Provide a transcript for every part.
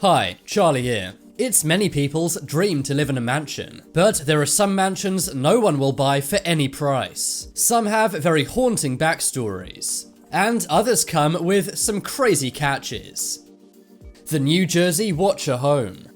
Hi, Charlie here. It's many people's dream to live in a mansion, but there are some mansions no one will buy for any price. Some have very haunting backstories, and others come with some crazy catches. The New Jersey Watcher Home.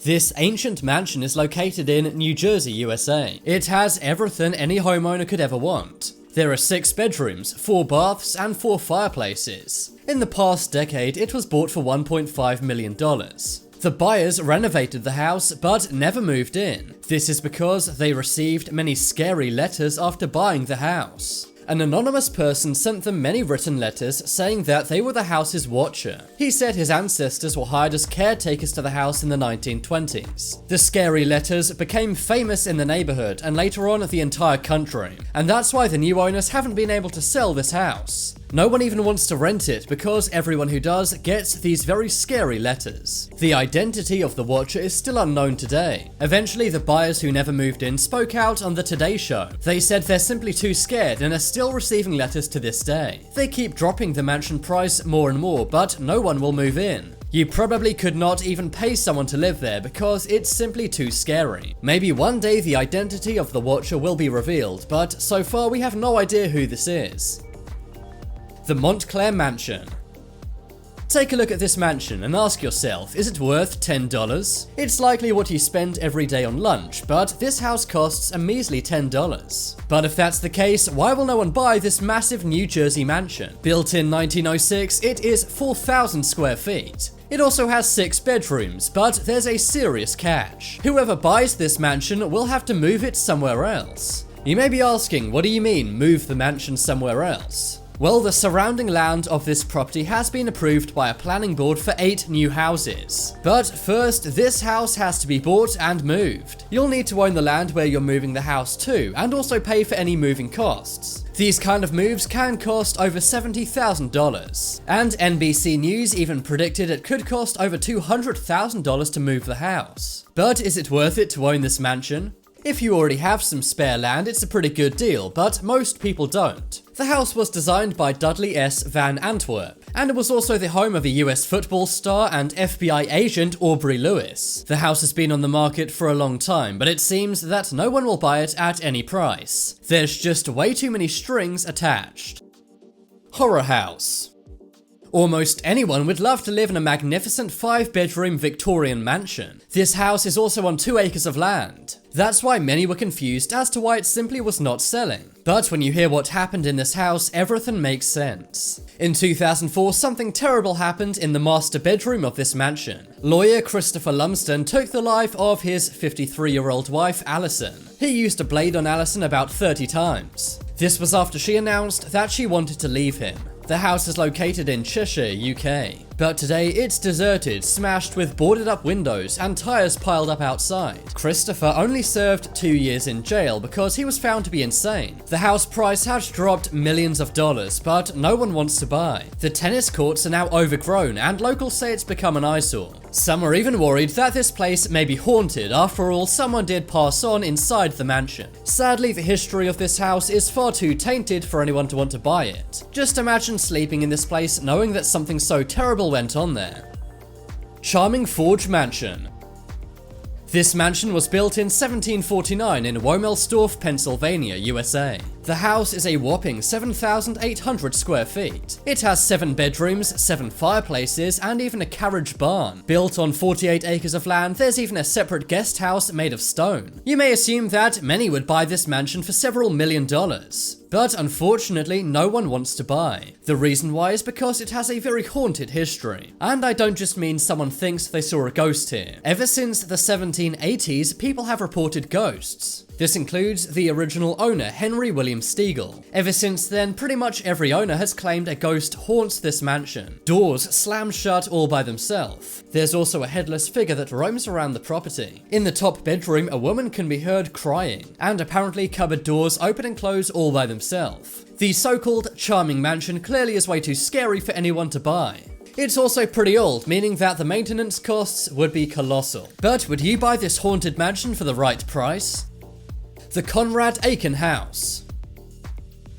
This ancient mansion is located in New Jersey, USA. It has everything any homeowner could ever want. There are 6 bedrooms, 4 baths, and 4 fireplaces. In the past decade, it was bought for $1.5 million. The buyers renovated the house, but never moved in. This is because they received many scary letters after buying the house. An anonymous person sent them many written letters saying that they were the house's watcher. He said his ancestors were hired as caretakers to the house in the 1920s. The scary letters became famous in the neighborhood and later on the entire country, and that's why the new owners haven't been able to sell this house. No one even wants to rent it because everyone who does gets these very scary letters. The identity of the watcher is still unknown today. Eventually, the buyers who never moved in spoke out on the Today Show. They said they're simply too scared and are still receiving letters to this day. They keep dropping the mansion price more and more, but no one will move in. You probably could not even pay someone to live there because it's simply too scary. Maybe one day the identity of the watcher will be revealed, but so far we have no idea who this is. The Montclair Mansion. Take a look at this mansion and ask yourself, is it worth $10? It's likely what you spend every day on lunch, but this house costs a measly $10. But if that's the case, why will no one buy this massive New Jersey mansion? Built in 1906, it is 4,000 square feet. It also has 6 bedrooms, but there's a serious catch. Whoever buys this mansion will have to move it somewhere else. You may be asking, what do you mean, move the mansion somewhere else? Well, the surrounding land of this property has been approved by a planning board for 8 new houses. But first, this house has to be bought and moved. You'll need to own the land where you're moving the house to, and also pay for any moving costs. These kind of moves can cost over $70,000. And NBC News even predicted it could cost over $200,000 to move the house. But is it worth it to own this mansion? If you already have some spare land, it's a pretty good deal, but most people don't. The house was designed by Dudley S. Van Antwerp, and it was also the home of a US football star and FBI agent Aubrey Lewis. The house has been on the market for a long time, but it seems that no one will buy it at any price. There's just way too many strings attached. Horror House. Almost anyone would love to live in a magnificent 5-bedroom Victorian mansion. This house is also on 2 acres of land. That's why many were confused as to why it simply was not selling. But when you hear what happened in this house, everything makes sense. In 2004, something terrible happened in the master bedroom of this mansion. Lawyer Christopher Lumsden took the life of his 53-year-old wife, Alison. He used a blade on Alison about 30 times. This was after she announced that she wanted to leave him. The house is located in Cheshire, UK. But today it's deserted, smashed with boarded up windows and tires piled up outside. Christopher only served 2 years in jail because he was found to be insane. The house price has dropped millions of dollars, but no one wants to buy. The tennis courts are now overgrown and locals say it's become an eyesore. Some are even worried that this place may be haunted. After all, someone did pass on inside the mansion. Sadly, the history of this house is far too tainted for anyone to want to buy it. Just imagine sleeping in this place knowing that something so terrible went on there. Charming Forge Mansion. This mansion was built in 1749 in Womelsdorf, Pennsylvania, USA. The house is a whopping 7,800 square feet. It has 7 bedrooms, 7 fireplaces, and even a carriage barn. Built on 48 acres of land, there's even a separate guest house made of stone. You may assume that many would buy this mansion for several $1 million. But unfortunately, no one wants to buy. The reason why is because it has a very haunted history. And I don't just mean someone thinks they saw a ghost here. Ever since the 1780s, people have reported ghosts. This includes the original owner, Henry William Stiegel. Ever since then, pretty much every owner has claimed a ghost haunts this mansion. Doors slam shut all by themselves. There's also a headless figure that roams around the property. In the top bedroom, a woman can be heard crying, and apparently cupboard doors open and close all by themselves. The so-called charming mansion clearly is way too scary for anyone to buy. It's also pretty old, meaning that the maintenance costs would be colossal. But would you buy this haunted mansion for the right price? The Conrad Aiken House.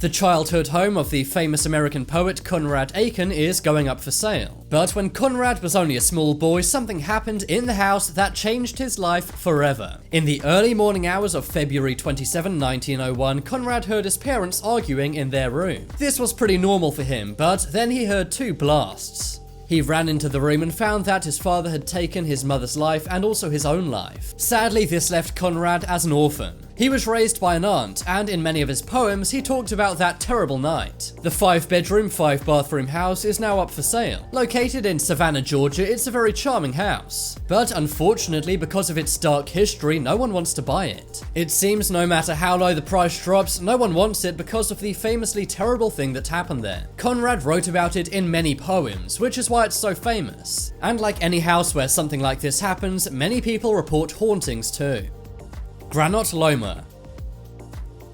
The childhood home of the famous American poet Conrad Aiken is going up for sale. But when Conrad was only a small boy, something happened in the house that changed his life forever. In the early morning hours of February 27, 1901, Conrad heard his parents arguing in their room. This was pretty normal for him, but then he heard two blasts. He ran into the room and found that his father had taken his mother's life and also his own life. Sadly, this left Conrad as an orphan. He was raised by an aunt, and in many of his poems, he talked about that terrible night. The 5-bedroom, 5-bathroom house is now up for sale. Located in Savannah, Georgia, it's a very charming house. But unfortunately, because of its dark history, no one wants to buy it. It seems no matter how low the price drops, no one wants it because of the famously terrible thing that happened there. Conrad wrote about it in many poems, which is why it's so famous. And like any house where something like this happens, many people report hauntings too. Granot Loma.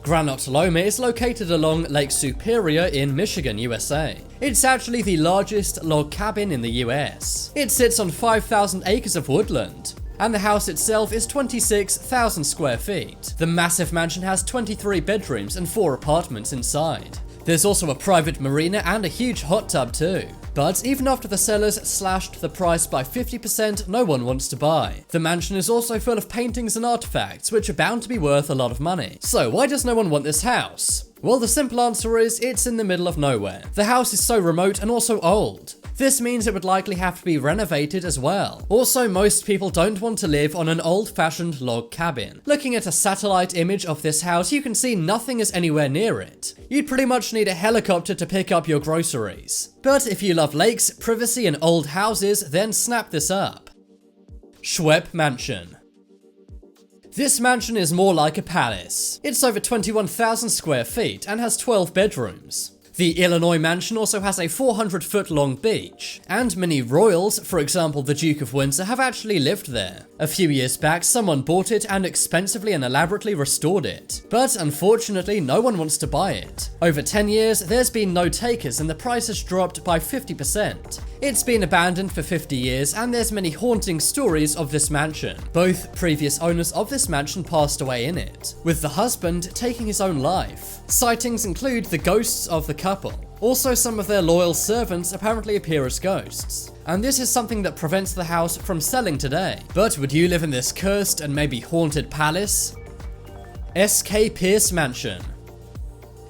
Granot Loma is located along Lake Superior in Michigan, USA. It's actually the largest log cabin in the US. It sits on 5,000 acres of woodland, and the house itself is 26,000 square feet. The massive mansion has 23 bedrooms and 4 apartments inside. There's also a private marina and a huge hot tub too. But even after the sellers slashed the price by 50%, no one wants to buy. The mansion is also full of paintings and artifacts, which are bound to be worth a lot of money. So why does no one want this house? Well, the simple answer is it's in the middle of nowhere. The house is so remote and also old. This means it would likely have to be renovated as well. Also, most people don't want to live on an old-fashioned log cabin. Looking at a satellite image of this house, you can see nothing is anywhere near it. You'd pretty much need a helicopter to pick up your groceries. But if you love lakes, privacy, and old houses, then snap this up. Schwepp Mansion. This mansion is more like a palace. It's over 21,000 square feet and has 12 bedrooms. The Illinois mansion also has a 400-foot-long beach, and many royals, for example the Duke of Windsor, have actually lived there. A few years back, someone bought it and expensively and elaborately restored it. But unfortunately, no one wants to buy it. Over 10 years, there's been no takers and the price has dropped by 50%. It's been abandoned for 50 years and there's many haunting stories of this mansion. Both previous owners of this mansion passed away in it, with the husband taking his own life. Sightings include the ghosts of the couple. Also, some of their loyal servants apparently appear as ghosts. And this is something that prevents the house from selling today. But would you live in this cursed and maybe haunted palace? Skepp Mansion.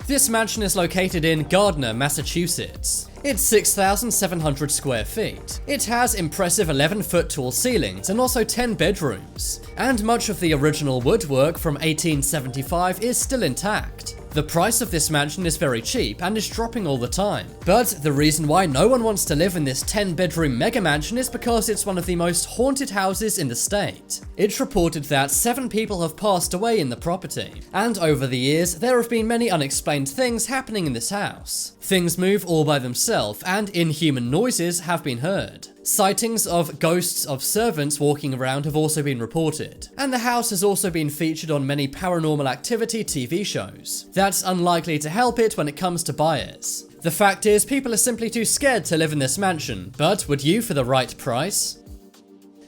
This mansion is located in Gardner, Massachusetts. It's 6,700 square feet. It has impressive 11-foot tall ceilings and also 10 bedrooms. And much of the original woodwork from 1875 is still intact. The price of this mansion is very cheap and is dropping all the time. But the reason why no one wants to live in this 10-bedroom mega mansion is because it's one of the most haunted houses in the state. It's reported that 7 people have passed away in the property. And over the years, there have been many unexplained things happening in this house. Things move all by themselves and inhuman noises have been heard. Sightings of ghosts of servants walking around have also been reported, and the house has also been featured on many paranormal activity TV shows. That's unlikely to help it when it comes to buyers. The fact is, people are simply too scared to live in this mansion, but would you for the right price?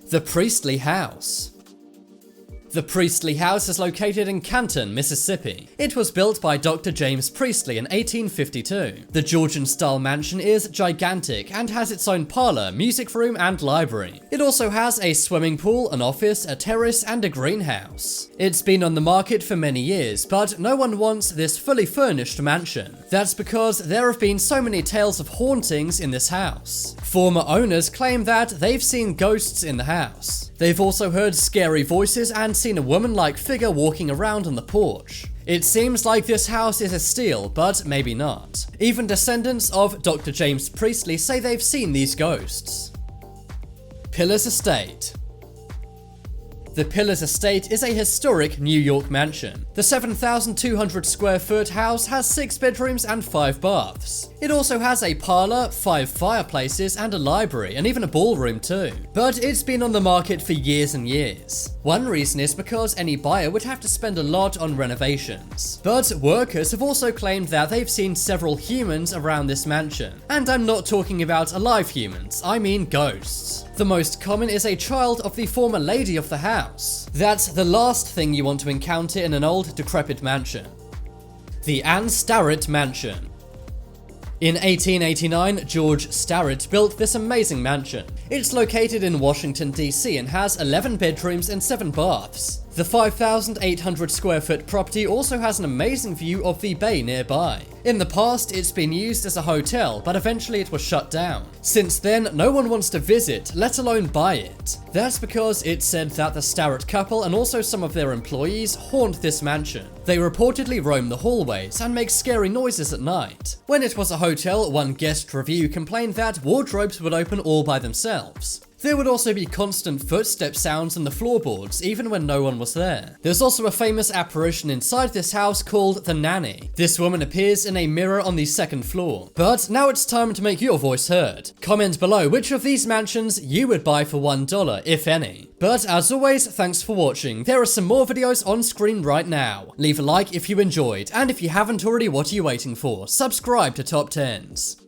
The Priestley House. The Priestley House is located in Canton, Mississippi. It was built by Dr. James Priestley in 1852. The Georgian-style mansion is gigantic and has its own parlor, music room, and library. It also has a swimming pool, an office, a terrace, and a greenhouse. It's been on the market for many years, but no one wants this fully furnished mansion. That's because there have been so many tales of hauntings in this house. Former owners claim that they've seen ghosts in the house. They've also heard scary voices and seen a woman-like figure walking around on the porch. It seems like this house is a steal, but maybe not. Even descendants of Dr. James Priestley say they've seen these ghosts. Pillars Estate. The Pillars Estate is a historic New York mansion. The 7,200 square foot house has 6 bedrooms and 5 baths. It also has a parlor, 5 fireplaces, and a library, and even a ballroom too. But it's been on the market for years and years. One reason is because any buyer would have to spend a lot on renovations. But workers have also claimed that they've seen several humans around this mansion. And I'm not talking about alive humans, I mean ghosts. The most common is a child of the former lady of the house. That's the last thing you want to encounter in an old, decrepit mansion. the Starrett Mansion. In 1889, George Starrett built this amazing mansion. It's located in Washington, D.C. and has 11 bedrooms and 7 baths. The 5,800 square foot property also has an amazing view of the bay nearby. In the past, it's been used as a hotel, but eventually it was shut down. Since then, no one wants to visit, let alone buy it. That's because it's said that the Starrett couple and also some of their employees haunt this mansion. They reportedly roam the hallways and make scary noises at night. When it was a hotel, one guest review complained that wardrobes would open all by themselves. There would also be constant footstep sounds in the floorboards, even when no one was there. There's also a famous apparition inside this house called the Nanny. This woman appears in a mirror on the 2nd floor. But now it's time to make your voice heard. Comment below which of these mansions you would buy for $1, if any. But as always, thanks for watching. There are some more videos on screen right now. Leave a like if you enjoyed, and if you haven't already, what are you waiting for? Subscribe to Top 10s.